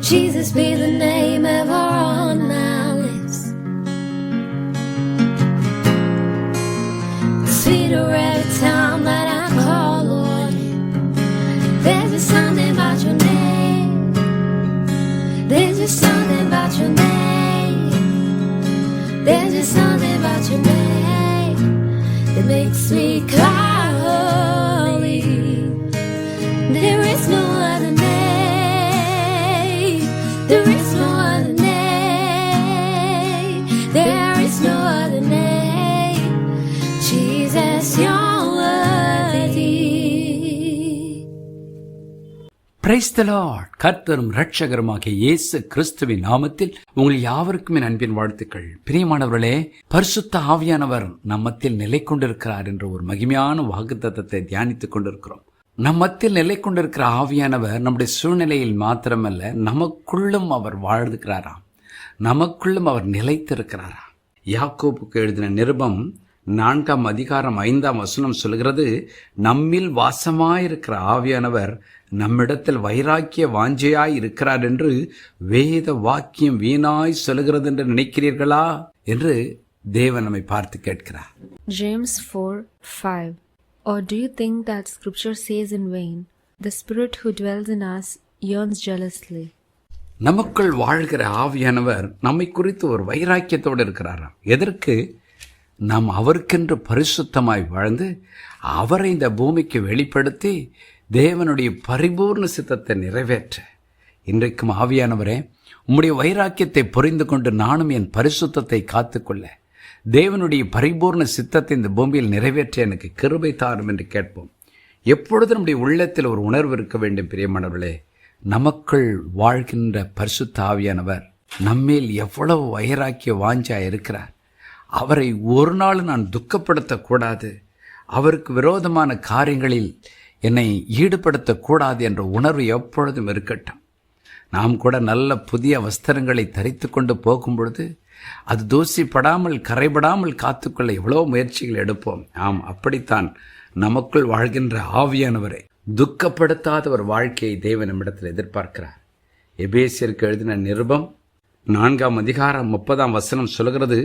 Jesus be the name ever on my lips. Sweeter every time that I call on you. There's just something about your name. There's just something about your name. There's just something about your name that makes me cry holy. There is no other name. There is no other name. There is no other name. Jesus, you're worthy. Praise the Lord. கர்த்தரும் இரட்சகருமாகிய இயேசு கிறிஸ்துவின் நாமத்தில் உங்கள் யாவருக்கும் என் அன்பின் வாழ்த்துக்கள். பிரியமானவர்களே, பரிசுத்த ஆவியானவர் நம்மத்தில் நிலை கொண்டிருக்கிறார் என்ற ஒரு மகிமையான வாக்குத்தத்தத்தை தியானித்துக் கொண்டிருக்கிறோம். நம்மத்தில் நிலை கொண்டிருக்கிற ஆவியானவர் நம்முடைய சூழ்நிலையில் மாத்திரமல்ல, நமக்குள்ளும் அவர் வாழ்ந்துக்கிறாராம், நமக்குள்ளும் அவர் நிலைத்திருக்கிறாராம். யாக்கோபுக்கு எழுதின நிருபம் 4 அதிகாரம் 5 சொல்கிறது, நம்மில் வாசமாயிருக்கிற ஆவியானவர் நம்மிடத்தில் வைராக்கிய வாஞ்சையாய் இருக்கிறார் என்று வேத வாக்கியம் வீணாய் சொல்கிறது என்று நினைக்கிறீர்களா என்று தேவன் நம்மை பார்த்து கேட்கிறார். James 4:5. Or do you think that scripture says in vain, the spirit who dwells in us yearns jealously? நமக்குள் வாழ்கிற ஆவியானவர் நம்மை குறித்து ஒரு வைராக்கியத்தோடு இருக்கிறாராம். எதற்கு? நாம் அவருக்கென்று பரிசுத்தமாய் வாழ்ந்து அவரை இந்த பூமிக்கு வெளிப்படுத்தி தேவனுடைய பரிபூர்ண சித்தத்தை நிறைவேற்ற. இன்றைக்கும் ஆவியானவரே, உம்முடைய வைராக்கியத்தை புரிந்து கொண்டு நானும் என் பரிசுத்தத்தை காத்துக்கொள்ள, தேவனுடைய பரிபூர்ண சித்தத்தை இந்த பூமியில் நிறைவேற்ற எனக்கு கிருபை தாரும் என்று கேட்போம். எப்பொழுது நம்முடைய உள்ளத்தில் ஒரு உணர்வு இருக்க வேண்டும். பிரியமானவர்களே, நமக்குள் வாழ்கின்ற பரிசுத்த ஆவியானவர் நம்மேல் எவ்வளவு வைராக்கிய வாஞ்சா இருக்கிறார். அவரை ஒரு நாள் நான் துக்கப்படுத்தக்கூடாது, அவருக்கு விரோதமான காரியங்களில் என்னை ஈடுபடுத்தக்கூடாது என்ற உணர்வு எப்பொழுதும் இருக்கட்டும். நாம் கூட நல்ல புதிய வஸ்திரங்களை தரித்து கொண்டு போகும் பொழுது அது தூசிப்படாமல் கரைபடாமல் காத்துக்கொள்ள எவ்வளோ முயற்சிகள் எடுப்போம். ஆம், அப்படித்தான் நமக்குள் வாழ்கின்ற ஆவியானவரை துக்கப்படுத்தாத ஒரு வாழ்க்கையை தேவன் நம்மிடத்தில் எதிர்பார்க்கிறார். எபேசியருக்கு எழுதின நிருபம் 4 அதிகாரம் 30 சொல்கிறது,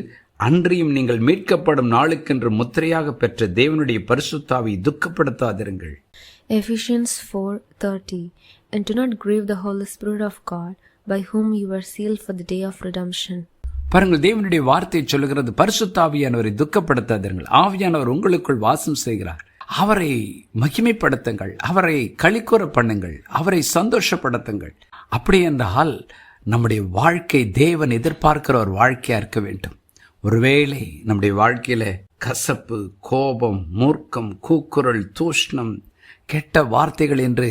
அன்றியும் நீங்கள் மீட்கப்படும் நாளுக்கென்று முத்திரையாக பெற்ற தேவனுடைய பரிசுத்தாவை துக்கப்படுத்தாதிருங்கள். Ephesians 4:30. And do not grieve the Holy Spirit of God, by whom you were sealed for the day of redemption. பாருங்கள், தேவனுடைய வார்த்தை சொல்லுகிறது, பரிசுத்த ஆவியானவரை துக்கப்படுத்தாதிருங்கள். ஆவியானவர் உங்களுக்குள் வாசம் செய்கிறார். அவரை மகிமைப்படுத்துங்கள், அவரை களிக்கூற பண்ணுங்கள், அவரை சந்தோஷப்படுத்துங்கள். அப்படி என்றால் நம்முடைய வாழ்க்கை தேவன் எதிர்பார்க்கிற ஒரு வாழ்க்கையா இருக்க வேண்டும். ஒருவேளை நம்முடைய வாழ்க்கையில கசப்பு, கோபம், மூர்க்கம், கூக்குரல், தூஷ்ணம், கெட்ட வார்த்தைகள் என்று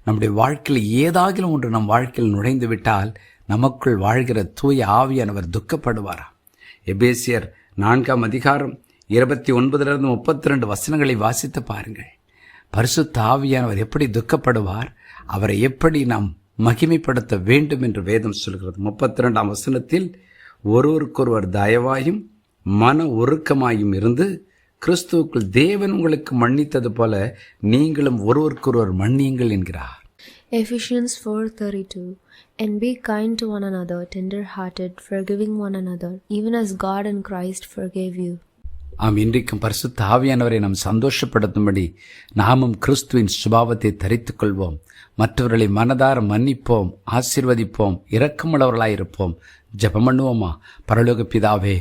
நம்முடைய வாழ்க்கையில் ஏதாகிலும் ஒன்று நம் வாழ்க்கையில் நுழைந்து விட்டால் நமக்குள் வாழ்கிற தூய ஆவியானவர் துக்கப்படுவாராம். எபேசியர் 4 அதிகாரம் 29-32 வாசித்து பாருங்கள். பரிசுத்த ஆவியானவர் எப்படி துக்கப்படுவார், அவரை எப்படி நாம் மகிமைப்படுத்த வேண்டும் என்று வேதம் சொல்கிறது. 32 ஒருவருக்கொருவர் தயவாயும் மன உருக்கமாயும் இருந்து கிறிஸ்துவுக்குள் தேவன் உங்களுக்கு மன்னித்தது போல நீங்களும் ஒருவருக்கொருவர் மன்னியுங்கள் என்கிறார். Ephesians 4:32. And be kind to one another, tender-hearted, forgiving one another, even as God in Christ forgave you. ஆம், இன்றைக்கும் பரிசுத்த ஆவியானவரை நாம் சந்தோஷப்படுத்தும்படி நாமும் கிறிஸ்துவின் சுபாவத்தை தரித்துக் கொள்வோம். மற்றவர்களை மனதார மன்னிப்போம், ஆசீர்வதிப்போம், இரக்கமுள்ளவர்களாயிருப்போம். ஜெபம் பண்ணுவோமா? பரலோக பிதாவே,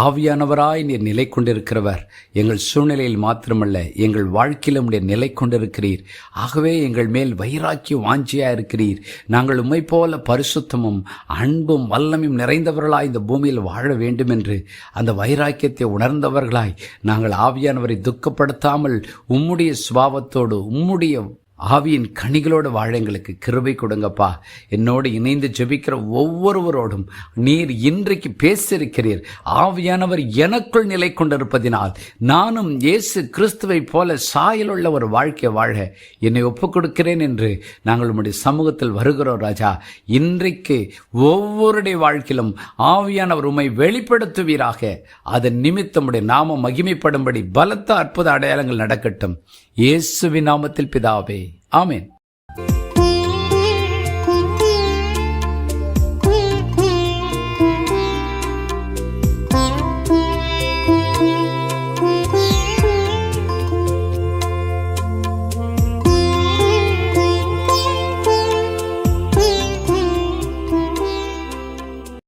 ஆவியானவராய் நீர் நிலை கொண்டிருக்கிறவர். எங்கள் சூழ்நிலையில் மாத்திரமல்ல, எங்கள் வாழ்க்கையிலும் உடைய நிலை கொண்டிருக்கிறீர். ஆகவே எங்கள் மேல் வைராக்கிய வாஞ்சியா இருக்கிறீர். நாங்கள் உம்மை போல பரிசுத்தமும் அன்பும் வல்லமையும் நிறைந்தவர்களாய் இந்த பூமியில் வாழ வேண்டும் என்று அந்த வைராக்கியத்தை உணர்ந்தவர்களாய் நாங்கள் ஆவியானவரை துக்கப்படுத்தாமல் உம்முடைய சுபாவத்தோடு உம்முடைய ஆவியின் கனிகளோடு வாழ எங்களுக்கு கிருபை கொடுங்கப்பா. என்னோடு இணைந்து ஜெபிக்கிற ஒவ்வொருவரோடும் நீர் இன்றைக்கு பேசியிருக்கிறீர். ஆவியானவர் எனக்குள் நிலை கொண்டிருப்பதினால் நானும் இயேசு கிறிஸ்துவை போல சாயலுள்ள ஒரு வாழ்க்கை வாழ என்னை ஒப்புக் கொடுக்கிறேன் என்று நாங்கள் உம்முடைய சமூகத்தில் வருகிறோம் ராஜா. இன்றைக்கு ஒவ்வொருடைய வாழ்க்கையிலும் ஆவியானவர் உம்மை வெளிப்படுத்துவீராக. அதன் நிமித்தம் உம்முடைய நாமம் மகிமைப்படும்படி பலத்த அற்புத அடையாளங்கள் நடக்கட்டும். இயேசுவின் நாமத்தில் பிதாவே, ஆமென்.